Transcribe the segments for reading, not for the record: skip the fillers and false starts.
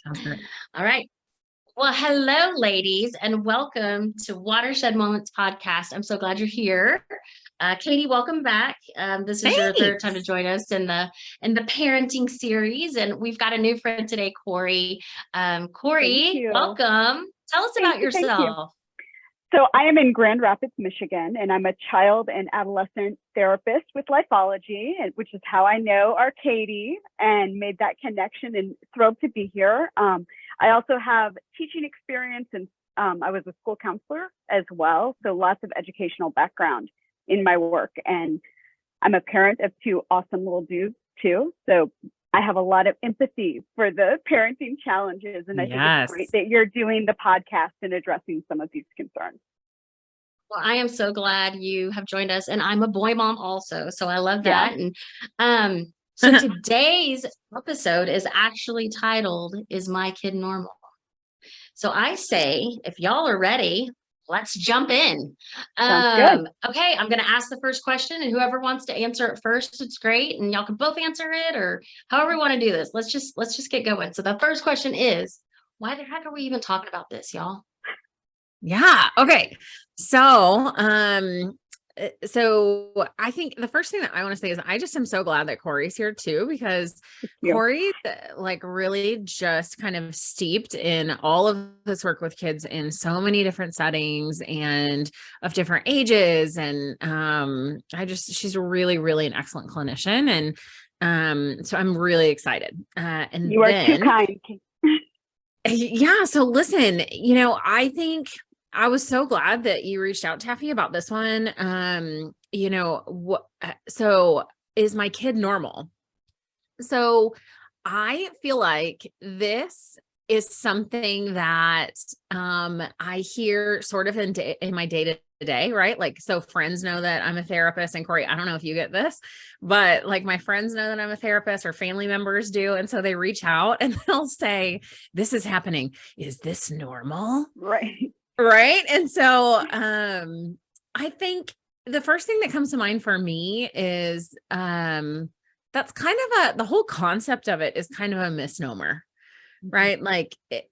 Sounds great. All right. Well, hello, ladies, and welcome to Watershed Moments podcast. I'm so glad you're here. Katie, welcome back. This is your third time to Thanks. join us in the parenting series, and we've got a new friend today, Corrie. Thank Corrie, you. welcome. Tell us Thank about you. Thank you. yourself. So I am in Grand Rapids, Michigan, and I'm a child and adolescent therapist with Lifeology, which is how I know our Katie and made that connection, and thrilled to be here. I also have teaching experience, and I was a school counselor as well. So lots of educational background in my work. And I'm a parent of two awesome little dudes too. So I have a lot of empathy for the parenting challenges. And I think it's great that you're doing the podcast and addressing some of these concerns. Well, I am so glad you have joined us, and I'm a boy mom also, so I love that. And so today's episode is actually titled, "Is My Kid Normal?" So I say, if y'all are ready, let's jump in. Okay, I'm going to ask the first question, and whoever wants to answer it first, it's great. And y'all can both answer it, or however you want to do this. Let's just get going. So the first question is, why the heck are we even talking about this, y'all? Yeah. Okay. So I think the first thing that I want to say is I just am so glad that Corrie's here too, because Corrie like really just kind of steeped in all of this work with kids in so many different settings and of different ages. And she's really, really an excellent clinician. And so I'm really excited. And you are too kind. Yeah. So listen, I think I was so glad that you reached out, Taffy, about this one. So is my kid normal? So I feel like this is something that I hear sort of in my day-to-day, right? Like, so friends know that I'm a therapist, and Corrie, I don't know if you get this, but like my friends know that I'm a therapist, or family members do. And so they reach out and they'll say, "This is happening. Is this normal?" Right. And so I think the first thing that comes to mind for me is that's kind of the whole concept of it is kind of a misnomer, right? Like I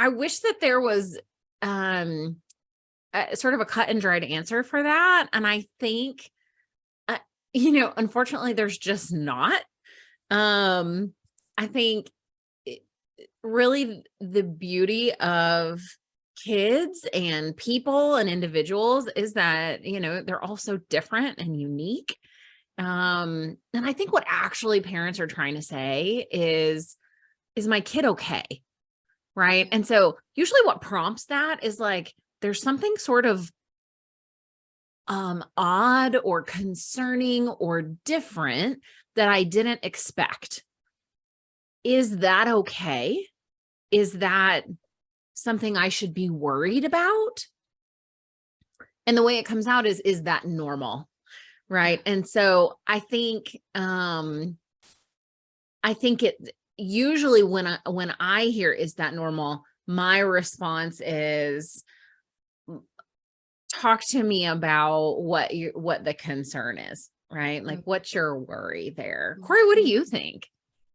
wish that there was sort of a cut and dried answer for that. And I think, unfortunately, there's just not. I think really the beauty of kids and people and individuals is that, they're all so different and unique. And I think what actually parents are trying to say is my kid okay? Right. And so usually what prompts that is like, there's something sort of odd or concerning or different that I didn't expect. Is that okay? Is that something I should be worried about? And the way it comes out is that normal? Right. And so I think it usually when I hear "is that normal?" my response is, talk to me about what the concern is, right? Like, what's your worry there? Corrie, what do you think?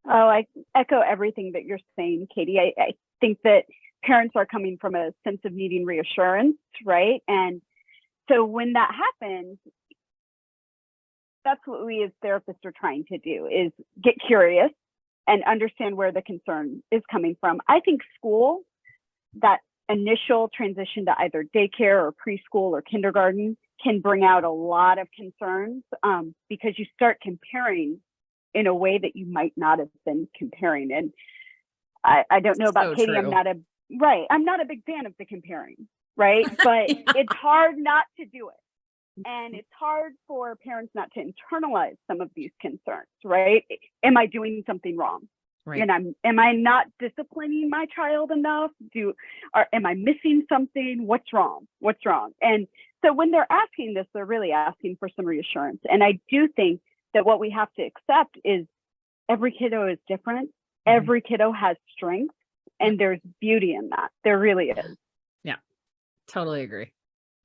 Oh, I echo everything that you're saying, Katie. I think that parents are coming from a sense of needing reassurance, right? And so when that happens, that's what we as therapists are trying to do, is get curious and understand where the concern is coming from. I think school, that initial transition to either daycare or preschool or kindergarten, can bring out a lot of concerns because you start comparing in a way that you might not have been comparing. And I don't know about Katie. True. I'm not a big fan of the comparing, right? But it's hard not to do it. And it's hard for parents not to internalize some of these concerns, right? Am I doing something wrong? Right. And am I not disciplining my child enough? Am I missing something? What's wrong? And so when they're asking this, they're really asking for some reassurance. And I do think that what we have to accept is every kiddo is different. Mm-hmm. Every kiddo has strengths, and there's beauty in that. There really is. Yeah, totally agree.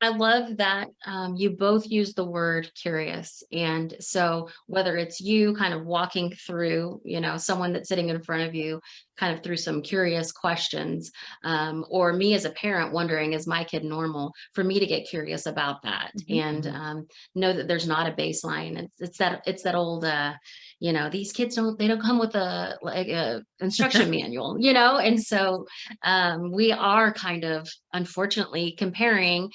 I love that you both use the word curious. And so whether it's you kind of walking through, someone that's sitting in front of you, kind of through some curious questions, or me as a parent wondering, is my kid normal? For me to get curious about that and know that there's not a baseline. It's that old, these kids they don't come with a instruction manual, and so we are kind of unfortunately comparing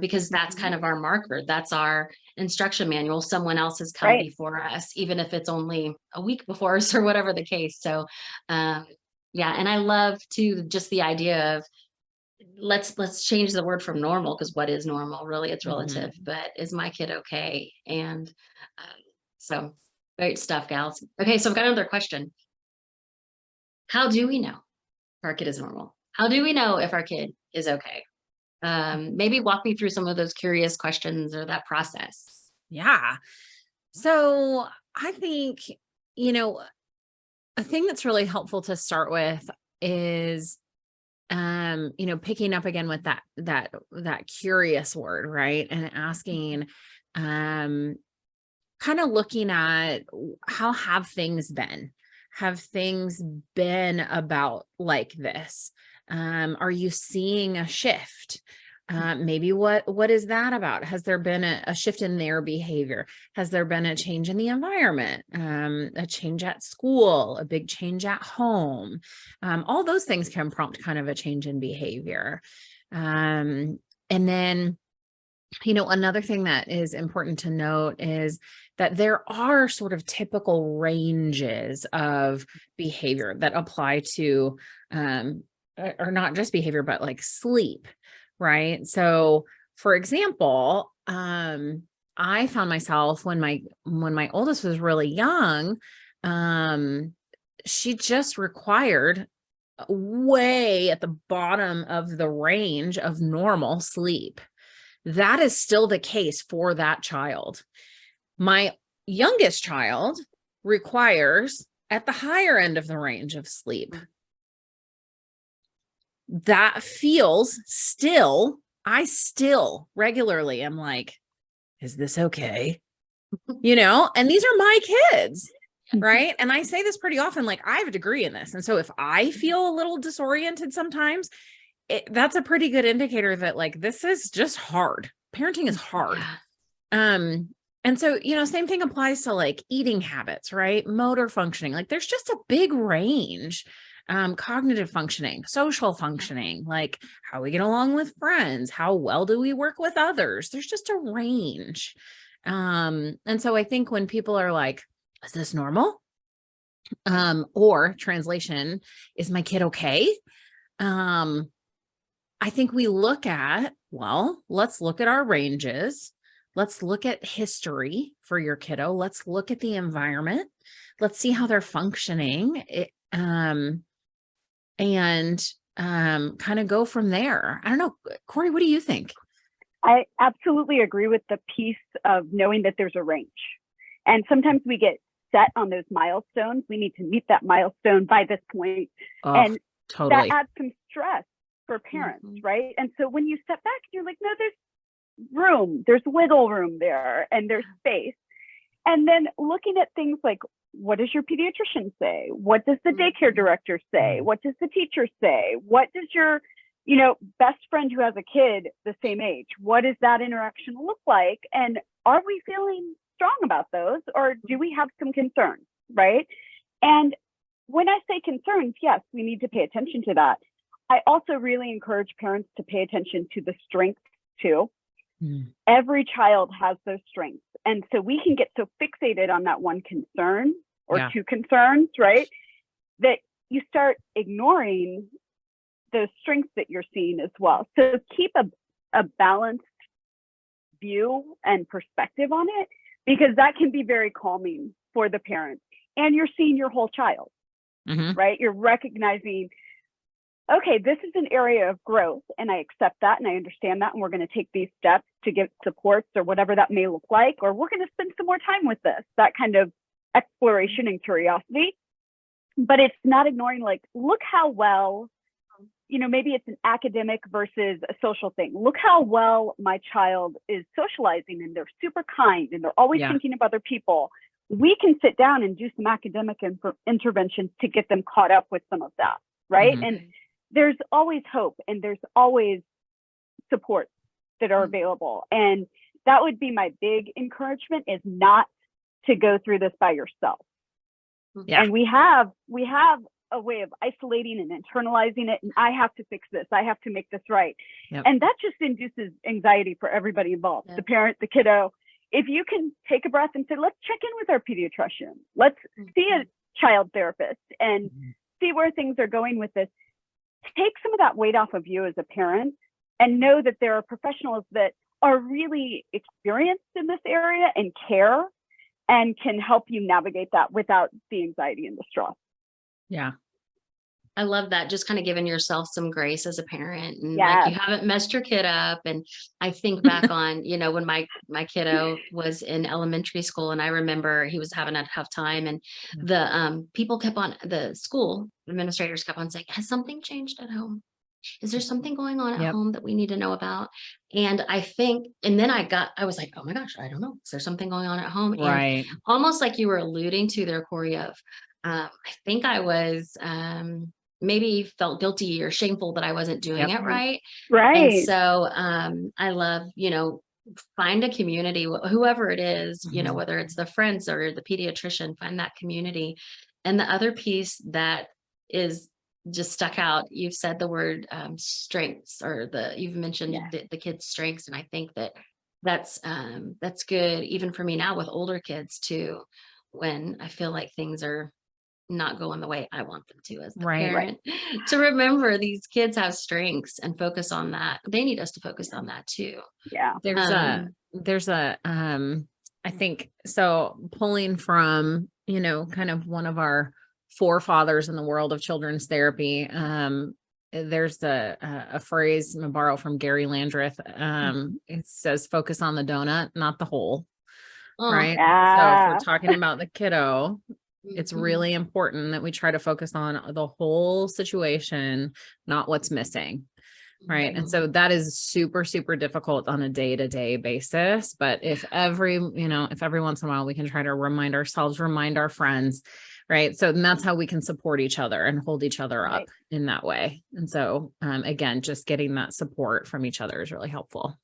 because that's kind of our marker. That's our instruction manual. Someone else has come before us, even if it's only a week before us or whatever the case. So, yeah. And I love too, just the idea of let's change the word from normal, because what is normal? Really, it's relative, but is my kid okay? And so great stuff, gals. Okay. So I've got another question. How do we know if our kid is normal? How do we know if our kid is okay? Maybe walk me through some of those curious questions or that process. Yeah. So I think, a thing that's really helpful to start with is, picking up again with that curious word, right? And asking, kind of looking at how have things been? Have things been about like this? Are you seeing a shift? Maybe what is that about? Has there been a shift in their behavior? Has there been a change in the environment? A change at school, a big change at home? All those things can prompt kind of a change in behavior. And then, another thing that is important to note is that there are sort of typical ranges of behavior that apply to, or not just behavior, but like sleep, right? So for example, I found myself when my oldest was really young, she just required way at the bottom of the range of normal sleep. That is still the case for that child. My youngest child requires at the higher end of the range of sleep. That feels I still regularly am like, is this okay? And these are my kids, right? And I say this pretty often, like I have a degree in this. And so if I feel a little disoriented sometimes, that's a pretty good indicator that like, this is just hard. Parenting is hard. And so, same thing applies to like eating habits, right? Motor functioning, like there's just a big range. Cognitive functioning, social functioning, like how we get along with friends, how well do we work with others? There's just a range. And so I think when people are like, is this normal? Or translation, is my kid okay? I think we look at, let's look at our ranges. Let's look at history for your kiddo. Let's look at the environment. Let's see how they're functioning. And kind of go from there. I don't know, Corrie, what do you think? I absolutely agree with the piece of knowing that there's a range. And sometimes we get set on those milestones. We need to meet that milestone by this point. And totally. That adds some stress for parents, right? And so when you step back, you're like, no, there's room, there's wiggle room there, and there's space. And then looking at things like, what does your pediatrician say? What does the daycare director say? What does the teacher say? What does your, best friend who has a kid the same age? What does that interaction look like? And are we feeling strong about those, or do we have some concerns, right? And when I say concerns, yes, we need to pay attention to that. I also really encourage parents to pay attention to the strengths too. Every child has those strengths. And so we can get so fixated on that one concern or two concerns, right? That you start ignoring those strengths that you're seeing as well. So keep a balanced view and perspective on it, because that can be very calming for the parent. And you're seeing your whole child, right? You're recognizing, okay, this is an area of growth, and I accept that and I understand that, and we're going to take these steps to get supports or whatever that may look like, or we're going to spend some more time with this, that kind of exploration and curiosity. But it's not ignoring, like, look how well maybe it's an academic versus a social thing. Look how well my child is socializing, and they're super kind and they're always thinking of other people. We can sit down and do some academic interventions to get them caught up with some of that, right? And there's always hope, and there's always support that are available. And that would be my big encouragement, is not to go through this by yourself. And we have a way of isolating and internalizing it. And I have to fix this. I have to make this right. And that just induces anxiety for everybody involved, the parent, the kiddo. If you can take a breath and say, let's check in with our pediatrician. Let's see a child therapist and see where things are going with this. Take some of that weight off of you as a parent, and know that there are professionals that are really experienced in this area and care and can help you navigate that without the anxiety and the stress. Yeah. I love that. Just kind of giving yourself some grace as a parent, and like, you haven't messed your kid up. And I think back on, when my kiddo was in elementary school, and I remember he was having a tough time, and the the school administrators kept on saying, has something changed at home? Is there something going on at home that we need to know about? And I think, and then I was like, oh my gosh, I don't know. Is there something going on at home? Right. And almost like you were alluding to there, Corrie, of, I think I was, maybe felt guilty or shameful that I wasn't doing it right. Right. And so, I love, find a community, whoever it is, whether it's the friends or the pediatrician, find that community. And the other piece that is just stuck out, you've said the word strengths, or you've mentioned the kids' strengths. And I think that's good, even for me now with older kids too, when I feel like things are not going the way I want them to as the parent, to remember these kids have strengths and focus on that. They need us to focus on that too. Yeah. There's a I think, so pulling from, kind of one of our forefathers in the world of children's therapy. There's a phrase I'm gonna borrow from Garry Landreth. It says, focus on the donut, not the hole. Right. So if we're talking about the kiddo, it's really important that we try to focus on the whole situation, not what's missing. Right. And so that is super, super difficult on a day-to-day basis. But if every once in a while we can try to remind ourselves, remind our friends, right. So that's how we can support each other and hold each other up in that way. And so, again, just getting that support from each other is really helpful.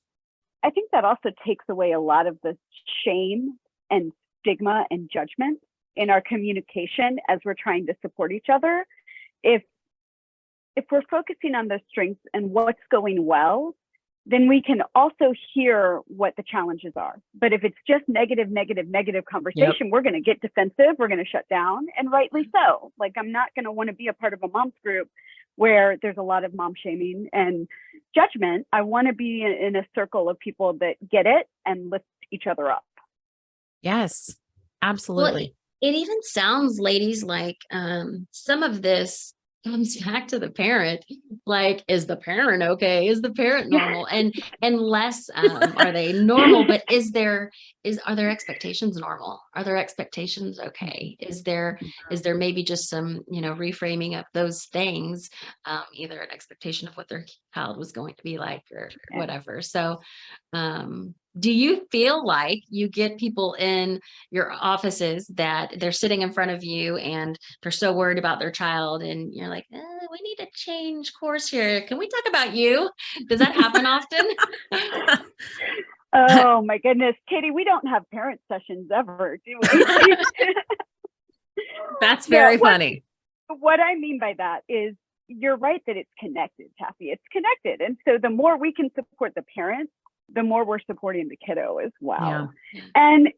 I think that also takes away a lot of the shame and stigma and judgment in our communication as we're trying to support each other. If we're focusing on the strengths and what's going well, then we can also hear what the challenges are. But if it's just negative conversation, we're going to get defensive, we're going to shut down, and rightly so. Like, I'm not going to want to be a part of a mom's group where there's a lot of mom shaming and judgment. I want to be in a circle of people that get it and lift each other up. Yes, absolutely. Well, it even sounds, ladies, like some of this comes back to the parent. Like, is the parent okay? Is the parent normal? And less are they normal, but are their expectations normal? Are their expectations okay? Is there maybe just some, reframing of those things, either an expectation of what their child was going to be like or whatever. So do you feel like you get people in your offices that they're sitting in front of you and they're so worried about their child, and you're like, we need to change course here. Can we talk about you? Does that happen often? Oh my goodness, Katie, we don't have parent sessions ever, do we? That's very funny. What I mean by that is, you're right that it's connected, Taffy. It's connected. And so the more we can support the parents, the more we're supporting the kiddo as well. Yeah. And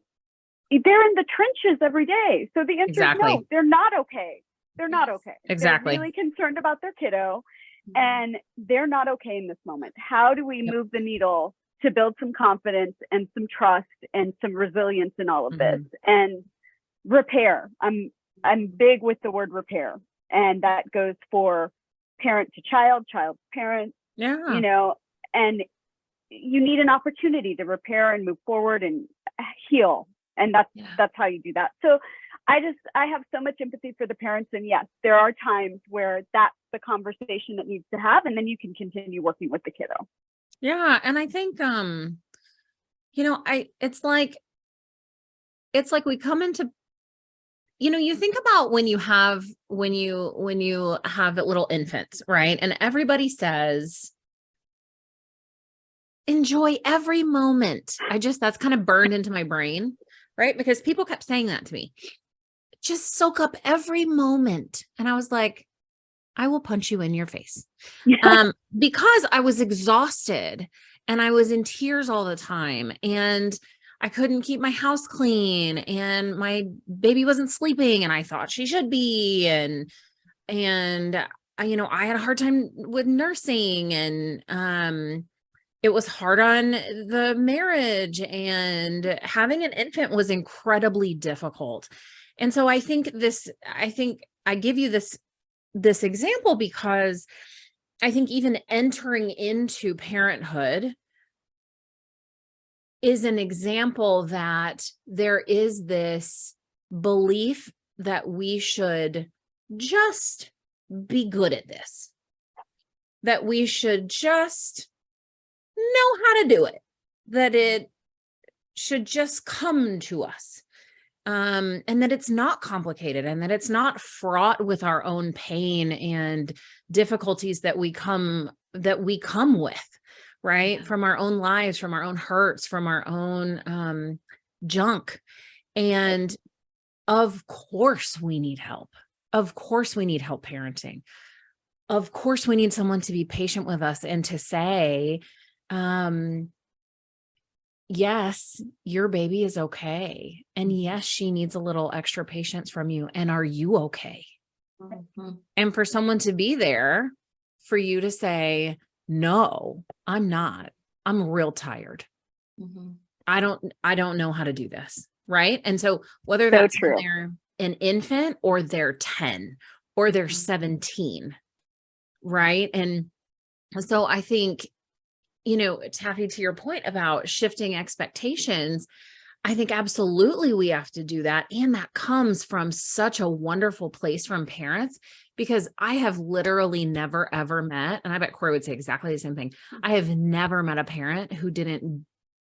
they're in the trenches every day. So the answer is no, they're not okay. They're not okay. Exactly. They're really concerned about their kiddo, and they're not okay in this moment. How do we move the needle to build some confidence and some trust and some resilience in all of this? And repair. I'm big with the word repair. And that goes for parent to child, child to parent, and you need an opportunity to repair and move forward and heal. And that's how you do that. So I have so much empathy for the parents, and yes, there are times where that's the conversation that needs to have, and then you can continue working with the kiddo. Yeah. And I think, it's like we come into, you think about when you have little infants, right? And everybody says, enjoy every moment. That's kind of burned into my brain, right? Because people kept saying that to me. Just soak up every moment. And I was like, I will punch you in your face. Because I was exhausted and I was in tears all the time and I couldn't keep my house clean and my baby wasn't sleeping and I thought she should be. And I had a hard time with nursing and, it was hard on the marriage, and having an infant was incredibly difficult. And so I think I give you this example because I think even entering into parenthood is an example that there is this belief that we should just be good at this, that we should just know how to do it, that it should just come to us, and that it's not complicated and that it's not fraught with our own pain and difficulties that we come with, right? From our own lives, from our own hurts, from our own junk. And of course we need help. Of course we need help parenting. Of course we need someone to be patient with us and to say, yes, your baby is okay. And yes, she needs a little extra patience from you. And are you okay? Mm-hmm. And for someone to be there for you to say, no, I'm not. I'm real tired. Mm-hmm. I don't know how to do this. Right. And so whether that's when they're an infant or they're 10 or they're 17. Right. And so I think, Taffy, to your point about shifting expectations, I think absolutely we have to do that. And that comes from such a wonderful place from parents, because I have literally never, ever met, and I bet Corrie would say exactly the same thing. I have never met a parent who didn't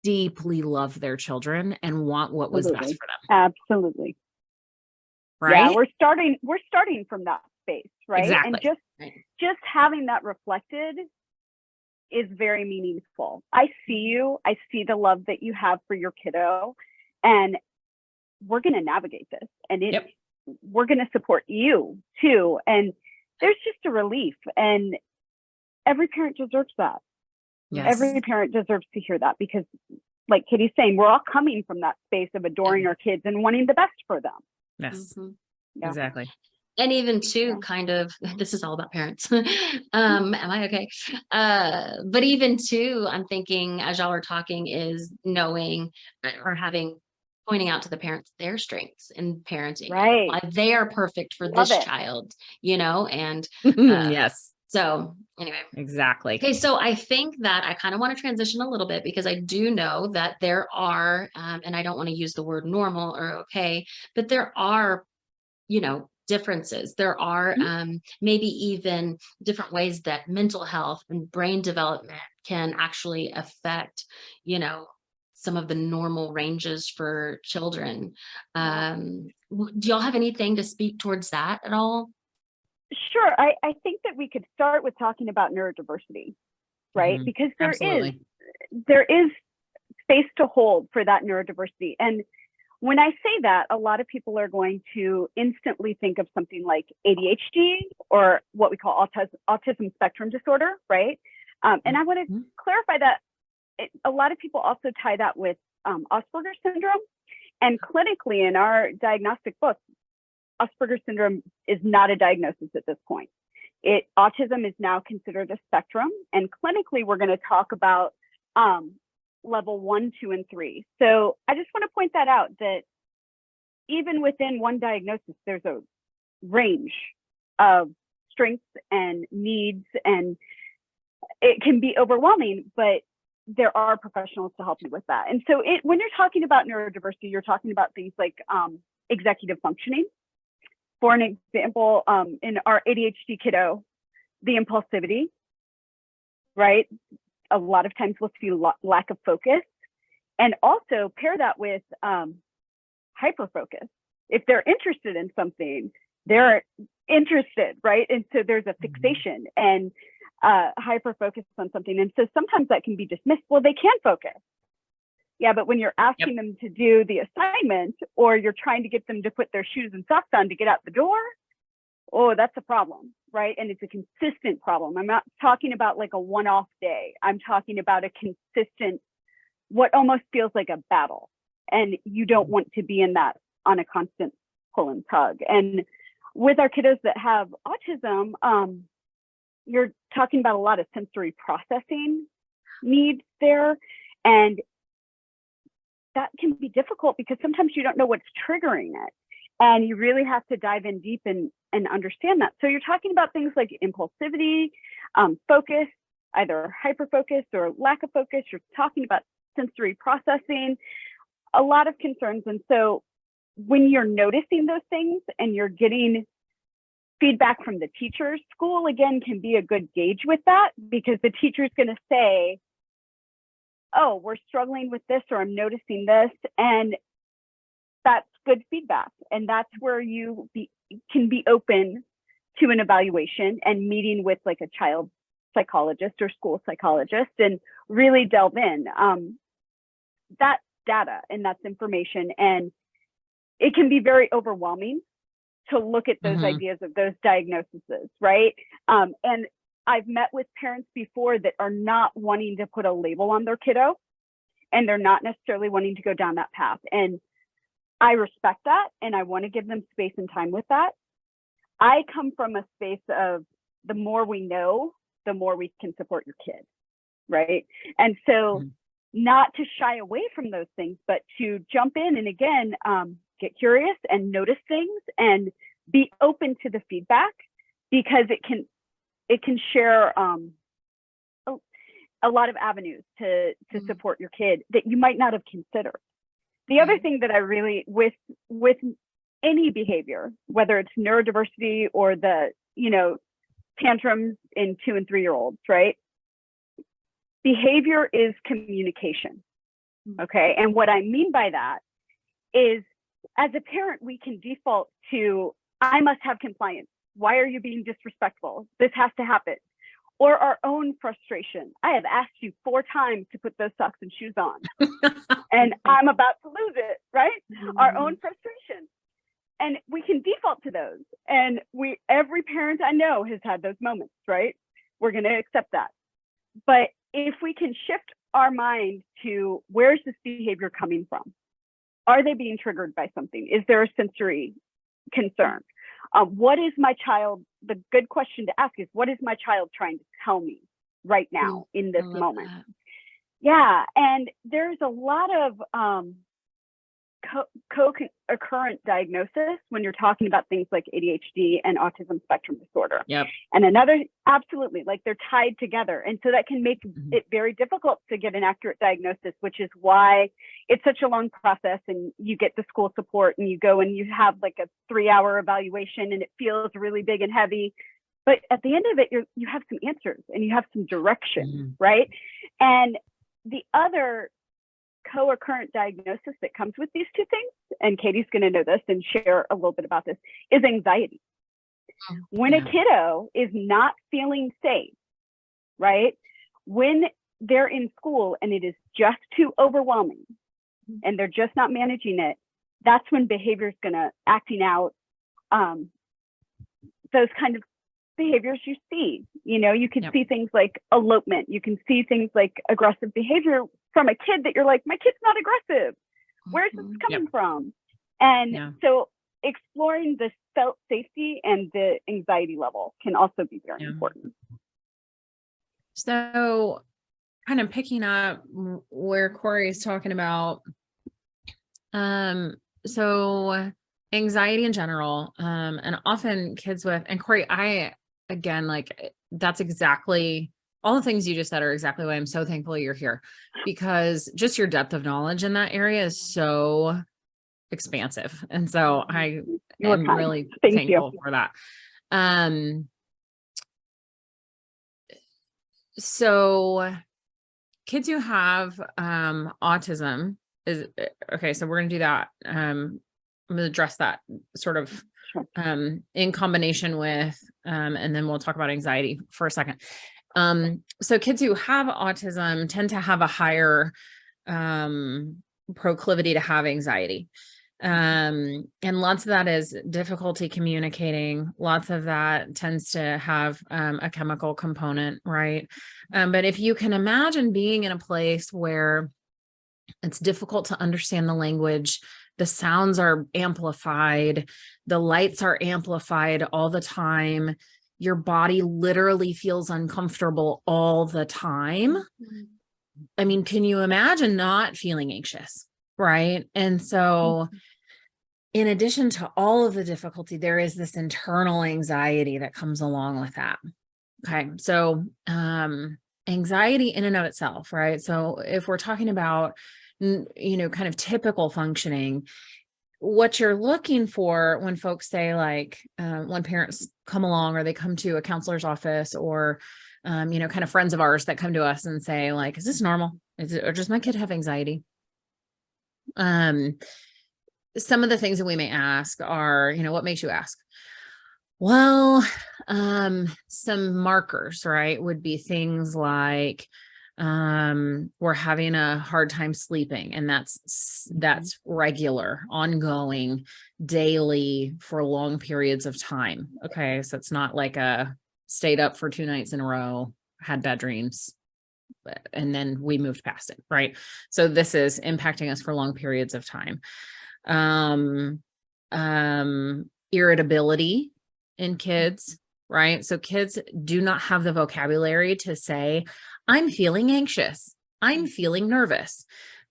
deeply love their children and want what was best for them. Absolutely. Right. Yeah, we're starting from that space, right? Exactly. And just having that reflected is very meaningful. I see the love that you have for your kiddo, and we're going to navigate this, and we're going to support you too. And there's just a relief, and every parent deserves that. Yes. Every parent deserves to hear that, because like Kitty's saying, we're all coming from that space of adoring our kids and wanting the best for them. Yes, yeah. Exactly. And even too, kind of, this is all about parents. Am I okay? But even too, I'm thinking as y'all are talking is knowing or pointing out to the parents their strengths in parenting, right? Why they are perfect for this child, and yes. So anyway, exactly. Okay, so I think that I kind of want to transition a little bit, because I do know that there are, and I don't want to use the word normal or okay, but there are, differences. There are maybe even different ways that mental health and brain development can actually affect, some of the normal ranges for children. Do y'all have anything to speak towards that at all? Sure. I think that we could start with talking about neurodiversity, right? Mm-hmm. Because there is space to hold for that neurodiversity. And when I say that, a lot of people are going to instantly think of something like ADHD or what we call autism spectrum disorder, right? And I want to clarify that a lot of people also tie that with Asperger's syndrome. And clinically in our diagnostic book, Asperger's syndrome is not a diagnosis at this point. Autism is now considered a spectrum, and clinically we're going to talk about level 1, 2, and 3. So I just want to point that out, that even within one diagnosis, there's a range of strengths and needs, and it can be overwhelming, but there are professionals to help you with that. And so when you're talking about neurodiversity, you're talking about things like executive functioning. For an example, in our ADHD kiddo, the impulsivity, right? A lot of times we'll see lack of focus, and also pair that with hyperfocus. If they're interested in something, they're interested, right? And so there's a fixation and hyperfocus on something. And so sometimes that can be dismissed. Well, they can focus. Yeah, but when you're asking them to do the assignment, or you're trying to get them to put their shoes and socks on to get out the door, oh, that's a problem, right? And it's a consistent problem. I'm not talking about like a one-off day. I'm talking about a consistent, what almost feels like a battle. And you don't want to be in that on a constant pull and tug. And with our kiddos that have autism, you're talking about a lot of sensory processing needs there. And that can be difficult because sometimes you don't know what's triggering it. And you really have to dive in deep and understand that. So you're talking about things like impulsivity, focus, either hyperfocus or lack of focus. You're talking about sensory processing, a lot of concerns. And so when you're noticing those things and you're getting feedback from the teachers, school again can be a good gauge with that, because the teacher's going to say, oh, we're struggling with this, or I'm noticing this. And that's good feedback. And that's where you can be open to an evaluation and meeting with like a child psychologist or school psychologist and really delve in. That's data and that's information. And it can be very overwhelming to look at those ideas of those diagnoses, right? And I've met with parents before that are not wanting to put a label on their kiddo, and they're not necessarily wanting to go down that path. And I respect that, and I want to give them space and time with that. I come from a space of the more we know, the more we can support your kid, right? And so not to shy away from those things, but to jump in and again, get curious and notice things and be open to the feedback, because it can share a lot of avenues to support your kid that you might not have considered. The other thing that I really, with any behavior, whether it's neurodiversity or the, tantrums in 2 and 3 year olds, right? Behavior is communication. Okay. And what I mean by that is, as a parent, we can default to, I must have compliance. Why are you being disrespectful? This has to happen. Or our own frustration. I have asked you 4 times to put those socks and shoes on, and I'm about to lose it, right? Our own frustration. And we can default to those. And every parent I know has had those moments, right? We're going to accept that. But if we can shift our mind to, where's this behavior coming from? Are they being triggered by something? Is there a sensory concern? What is my child, the good question to ask is, what is my child trying to tell me right now in this moment? That. Yeah, and there's a lot of co-occurrent diagnosis when you're talking about things like ADHD and autism spectrum disorder. Yep. And another, absolutely, like they're tied together. And so that can make it very difficult to get an accurate diagnosis, which is why it's such a long process, and you get the school support and you go and you have like a 3-hour evaluation and it feels really big and heavy. But at the end of it, you have some answers and you have some direction, right? And the other co-occurrent diagnosis that comes with these two things, and Katie's going to know this and share a little bit about this, is anxiety. When a kiddo is not feeling safe, right? When they're in school and it is just too overwhelming and they're just not managing it, that's when behavior is going to acting out those kind of behaviors you see. You can see things like elopement. You can see things like aggressive behavior from a kid that you're like, my kid's not aggressive. Where's this coming from? And so exploring the felt safety and the anxiety level can also be very important. So kind of picking up where Corrie is talking about, so anxiety in general, and often kids with, and Corrie, again, like that's exactly all the things you just said are exactly why I'm so thankful you're here, because just your depth of knowledge in that area is so expansive. And so I You're am kind. really Thank you. thankful for that. So kids who have autism is okay. So we're going to do that. I'm going to address that sort of Sure. in combination with, and then we'll talk about anxiety for a second. So kids who have autism tend to have a higher proclivity to have anxiety. And lots of that is difficulty communicating. Lots of that tends to have a chemical component, right? But if you can imagine being in a place where it's difficult to understand the language, the sounds are amplified, the lights are amplified all the time, your body literally feels uncomfortable all the time. I mean, can you imagine not feeling anxious, right? And so in addition to all of the difficulty, there is this internal anxiety that comes along with that. Okay. So, anxiety in and of itself, right? So if we're talking about, kind of typical functioning, what you're looking for when folks say like, when parents come along or they come to a counselor's office or, kind of friends of ours that come to us and say like, is this normal? Or does my kid have anxiety? Some of the things that we may ask are, what makes you ask? Well, some markers, right, would be things like, we're having a hard time sleeping, and that's regular, ongoing, daily for long periods of time. Okay. So it's not like stayed up for 2 nights in a row, had bad dreams, and then we moved past it. Right. So this is impacting us for long periods of time. Irritability in kids, right? So kids do not have the vocabulary to say, I'm feeling anxious, I'm feeling nervous.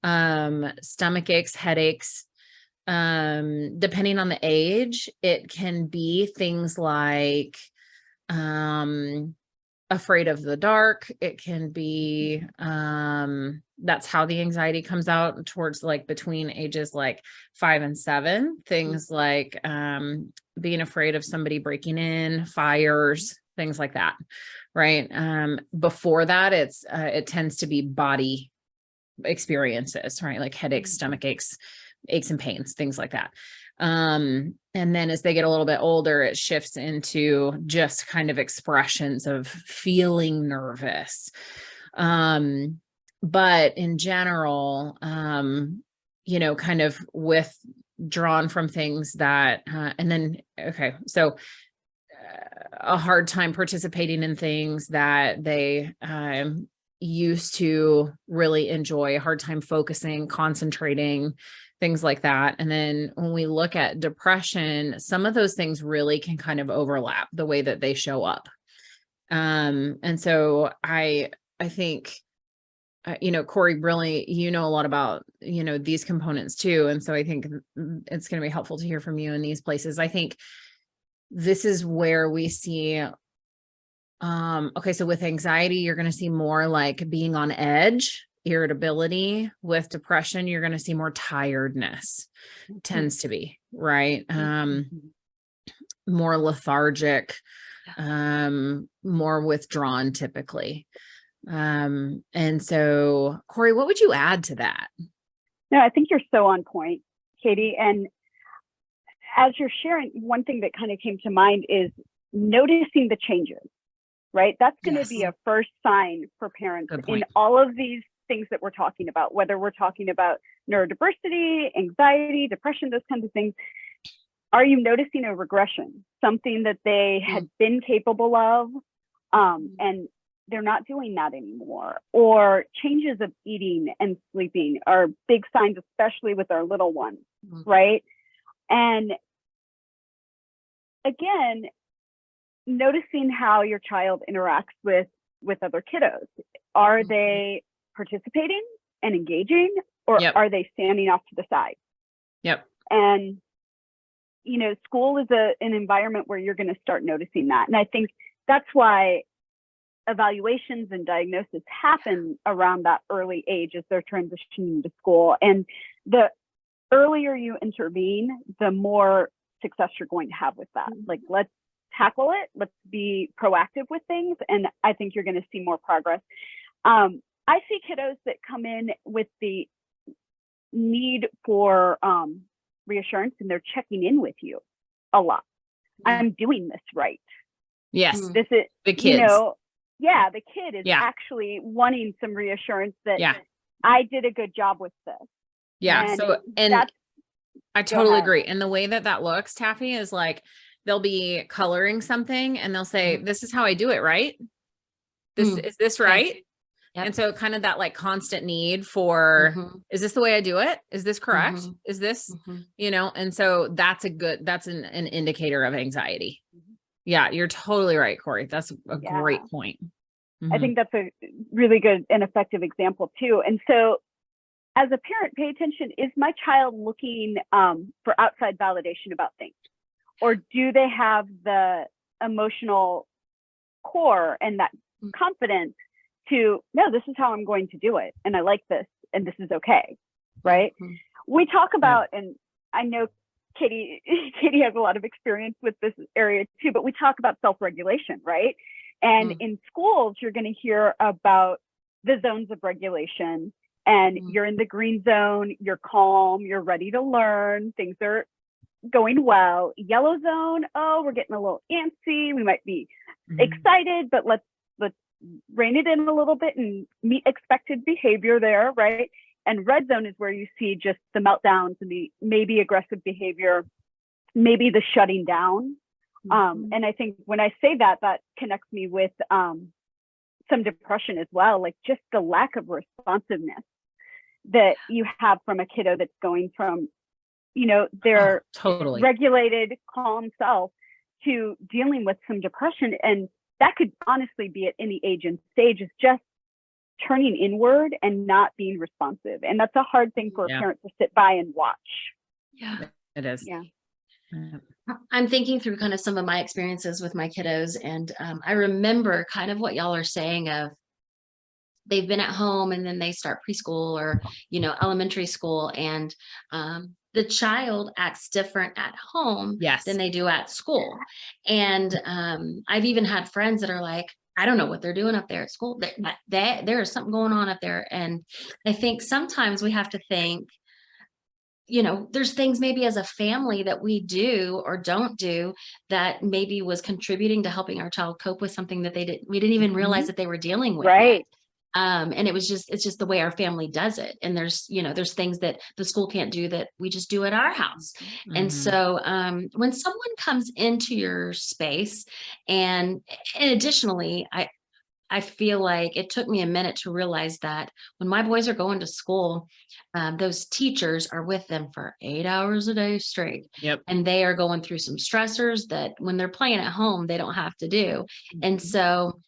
Stomach aches, headaches, depending on the age, it can be things like, afraid of the dark. It can be, that's how the anxiety comes out towards like between ages like 5 and 7, things like, being afraid of somebody breaking in, fires, things like that. Right. Before that, it tends to be body experiences, right? Like headaches, stomach aches, aches and pains, things like that. And then as they get a little bit older, it shifts into just kind of expressions of feeling nervous. But in general, kind of withdrawn from things that, and then, okay, so a hard time participating in things that they, used to really enjoy, a hard time focusing, concentrating, things like that. And then when we look at depression, some of those things really can kind of overlap the way that they show up. And so I think, Corrie, really, a lot about, these components too. And so I think it's going to be helpful to hear from you in these places. I think this is where we see, okay, so with anxiety, you're going to see more like being on edge, irritability. With depression, you're going to see more tiredness, tends to be, right? More lethargic, more withdrawn typically. And so Corrie, what would you add to that? No, I think you're so on point, Katie. And as you're sharing, one thing that kind of came to mind is noticing the changes, right? That's going to be a first sign for parents in all of these things that we're talking about, whether we're talking about neurodiversity, anxiety, depression, those kinds of things. Are you noticing a regression, something that they had been capable of, and they're not doing that anymore? Or changes of eating and sleeping are big signs, especially with our little ones, right? And again, noticing how your child interacts with other kiddos. Are they participating and engaging, or are they standing off to the side? Yep. And, school is an environment where you're going to start noticing that. And I think that's why evaluations and diagnosis happen around that early age as they're transitioning to school. And earlier you intervene, the more success you're going to have with that. Like, let's tackle it. Let's be proactive with things. And I think you're going to see more progress. I see kiddos that come in with the need for reassurance, and they're checking in with you a lot. I'm doing this right. Yes. This is The kids. You know, yeah, the kid is actually wanting some reassurance that I did a good job with this. Yeah. And I totally agree. And the way that looks, Taffy, is like, they'll be coloring something and they'll say, this is how I do it, right? Is this right? Yep. And so kind of that like constant need for, is this the way I do it? Is this correct? Is this, you know? And so that's an indicator of anxiety. Yeah, you're totally right, Corrie. That's a great point. I think that's a really good and effective example too. And so as a parent, pay attention. Is my child looking for outside validation about things? Or do they have the emotional core and that confidence to, no, this is how I'm going to do it. And I like this, and this is okay, right? We talk about, and I know Katie has a lot of experience with this area too, but we talk about self-regulation, right? And in schools, you're going to hear about the zones of regulation, and you're in the green zone, you're calm, you're ready to learn, things are going well. Yellow zone, oh, we're getting a little antsy, we might be excited, but let's rein it in a little bit and meet expected behavior there, right? And red zone is where you see just the meltdowns and the maybe aggressive behavior, maybe the shutting down. And I think when I say that, that connects me with some depression as well, like just the lack of responsiveness that you have from a kiddo that's going from, you know, their totally regulated, calm self to dealing with some depression. And that could honestly be at any age and stage, is just turning inward and not being responsive. And that's a hard thing for a parent to sit by and watch. Yeah, it is. Yeah. I'm thinking through kind of some of my experiences with my kiddos. And I remember kind of what y'all are saying of, they've been at home and then they start preschool or, you know, elementary school, and the child acts different at home than they do at school. And I've even had friends that are like, I don't know what they're doing up there at school. There is something going on up there. And I think sometimes we have to think, you know, there's things maybe as a family that we do or don't do that maybe was contributing to helping our child cope with something that we didn't even realize that they were dealing with. Right. And it's just the way our family does it. And there's things that the school can't do that we just do at our house. And so when someone comes into your space, and additionally, I feel like it took me a minute to realize that when my boys are going to school, those teachers are with them for 8 hours a day straight. Yep. And they are going through some stressors that when they're playing at home, they don't have to do. And so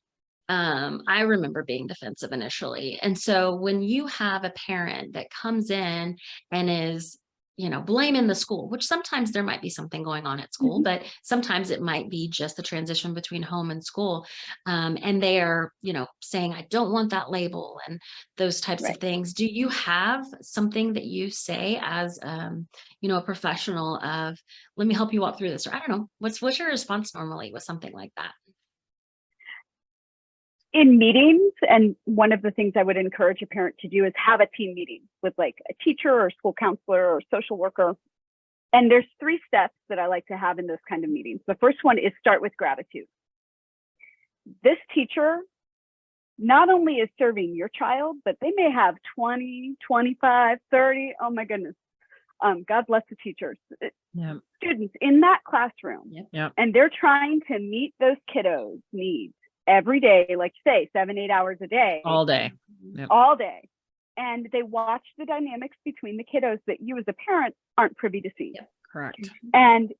I remember being defensive initially. And so when you have a parent that comes in and is, you know, blaming the school, which sometimes there might be something going on at school, but sometimes it might be just the transition between home and school. And they are, you know, saying, I don't want that label and those types of things. Do you have something that you say as, you know, a professional of, let me help you walk through this? Or I don't know, what's your response normally with something like that? In meetings, and one of the things I would encourage a parent to do is have a team meeting with like a teacher or school counselor or social worker. And there's 3 steps that I like to have in those kind of meetings. The first one is start with gratitude. This teacher not only is serving your child, but they may have 20, 25, 30. Oh my goodness. God bless the teachers. Students in that classroom. And they're trying to meet those kiddos' needs every day, like say 7-8 hours a day, all day, all day. And they watch the dynamics between the kiddos that you as a parent aren't privy to see. Correct. And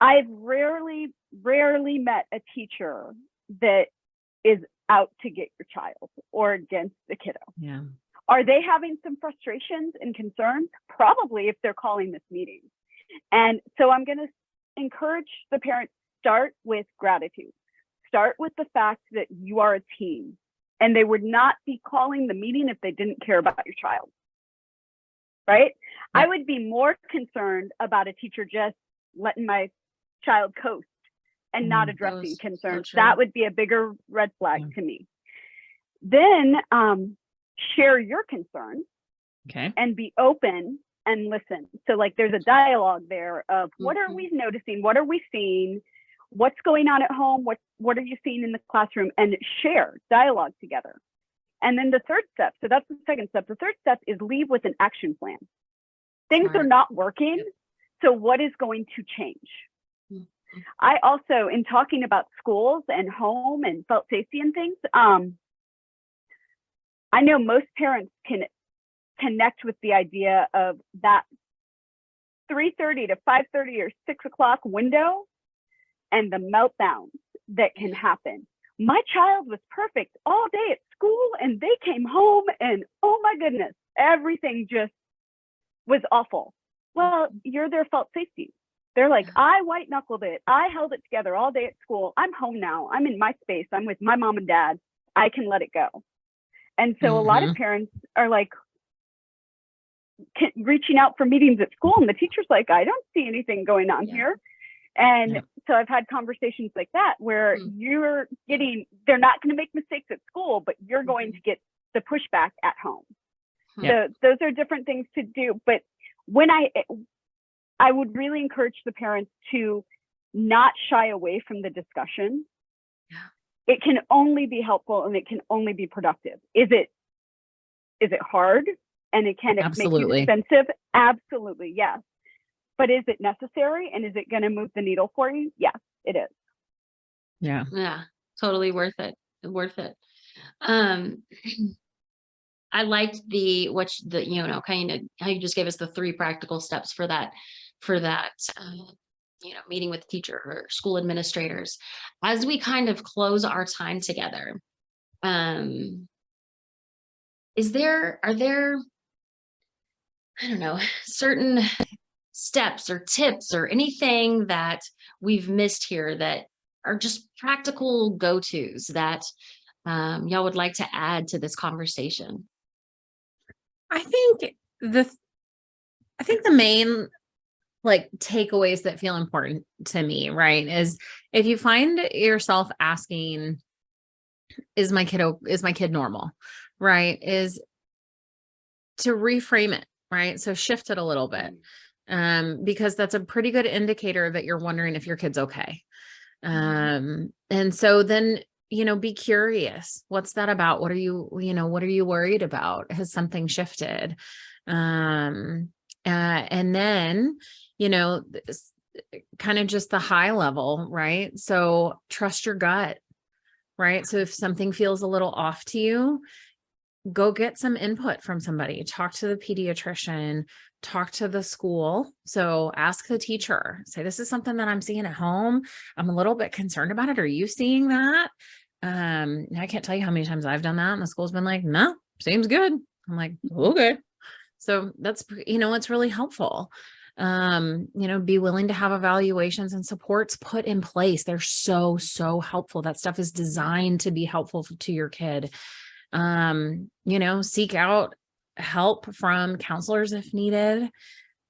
I've rarely met a teacher that is out to get your child or against the kiddo. Yeah. Are they having some frustrations and concerns? Probably, if they're calling this meeting. And so I'm going to encourage the parents, start with gratitude. Start with the fact that you are a team, and they would not be calling the meeting if they didn't care about your child, right? Yeah. I would be more concerned about a teacher just letting my child coast and not addressing concerns. So that would be a bigger red flag to me. Then share your concerns and be open and listen. So like there's a dialogue there of what are we noticing? What are we seeing? What's going on at home? What are you seeing in the classroom? And share, dialogue together. And then the third step, so that's the second step. The third step is leave with an action plan. Things are not working. So what is going to change? I also, in talking about schools and home and felt safety and things, I know most parents can connect with the idea of that 3:30 to 5:30 or 6 o'clock window and the meltdowns that can happen. My child was perfect all day at school and they came home and oh my goodness, everything just was awful. Well, you're their felt safety. They're like, I white knuckled it. I held it together all day at school. I'm home now. I'm in my space. I'm with my mom and dad. I can let it go. And so a lot of parents are like reaching out for meetings at school and the teacher's like, I don't see anything going on here. And so I've had conversations like that where you're getting, they're not going to make mistakes at school, but you're going to get the pushback at home. So those are different things to do. But when I would really encourage the parents to not shy away from the discussion. It can only be helpful and it can only be productive. Is it hard and it can make you expensive? Absolutely, yes. But is it necessary and is it going to move the needle for you? Yes, it is. Yeah, totally worth it. I liked kind of how you just gave us the 3 practical steps for that, meeting with the teacher or school administrators. As we kind of close our time together, are there, I don't know, certain steps or tips or anything that we've missed here that are just practical go-tos that y'all would like to add to this conversation? I think the main takeaways that feel important to me, right, is if you find yourself asking, is my kid normal, right, is to reframe it, right? So shift it a little bit, because that's a pretty good indicator that you're wondering if your kid's okay. And so then, be curious. What's that about? What are you worried about? Has something shifted? And then, kind of just the high level, right? So trust your gut, right? So if something feels a little off to you, go get some input from somebody, talk to the pediatrician, talk to the school. So ask the teacher, say, this is something that I'm seeing at home. I'm a little bit concerned about it. Are you seeing that? I can't tell you how many times I've done that. And the school's been like, no, seems good. I'm like, okay. So that's, it's really helpful. Be willing to have evaluations and supports put in place. They're so helpful. That stuff is designed to be helpful to your kid. Seek out help from counselors if needed.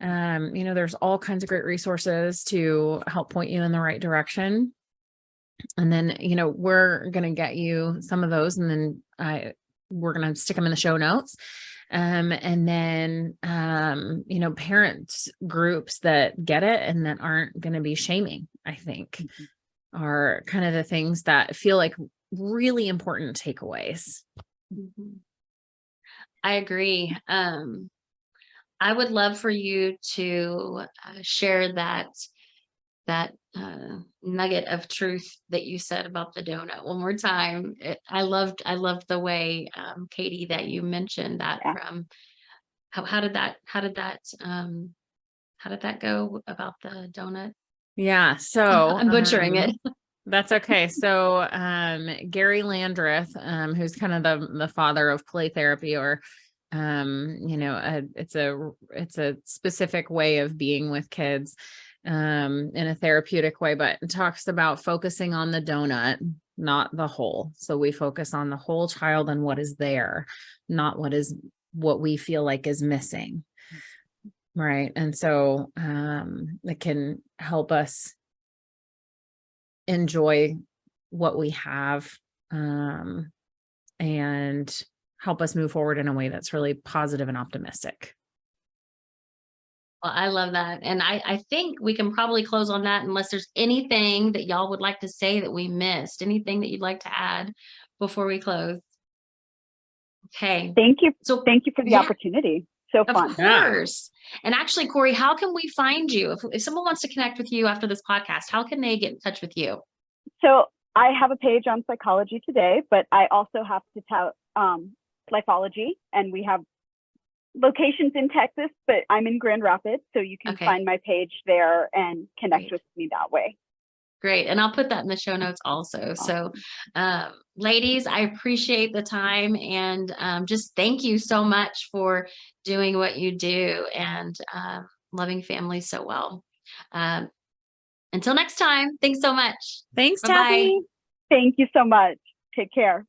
There's all kinds of great resources to help point you in the right direction. And then, we're going to get you some of those and then we're going to stick them in the show notes. And then, parents groups that get it and that aren't going to be shaming, I think are kind of the things that feel like really important takeaways. I agree. I would love for you to share that nugget of truth that you said about the donut one more time. I loved the way, Katie, that you mentioned that. From how did that go about the donut? Yeah. So I'm butchering it. That's okay. So, Garry Landreth, who's kind of the father of play therapy, or, it's a specific way of being with kids, in a therapeutic way, but it talks about focusing on the donut, not the whole. So we focus on the whole child and what is there, not what we feel like is missing. Right. And so it can help us enjoy what we have, and help us move forward in a way that's really positive and optimistic. Well, I love that. And I think we can probably close on that unless there's anything that y'all would like to say that we missed, anything that you'd like to add before we close. Okay. Thank you. So Thank you for the yeah, opportunity. So of fun. course. And actually, Corrie, how can we find you? If someone wants to connect with you after this podcast, how can they get in touch with you? So I have a page on Psychology Today, but I also have to tout Lifeology, and we have locations in Texas, but I'm in Grand Rapids, so you can Okay. find my page there and connect Great. with me that way. Great. And I'll put that in the show notes also. So, ladies, I appreciate the time, and just thank you so much for doing what you do and loving families so well. Until next time, thanks so much. Thanks, Bye-bye. Taffy. Thank you so much. Take care.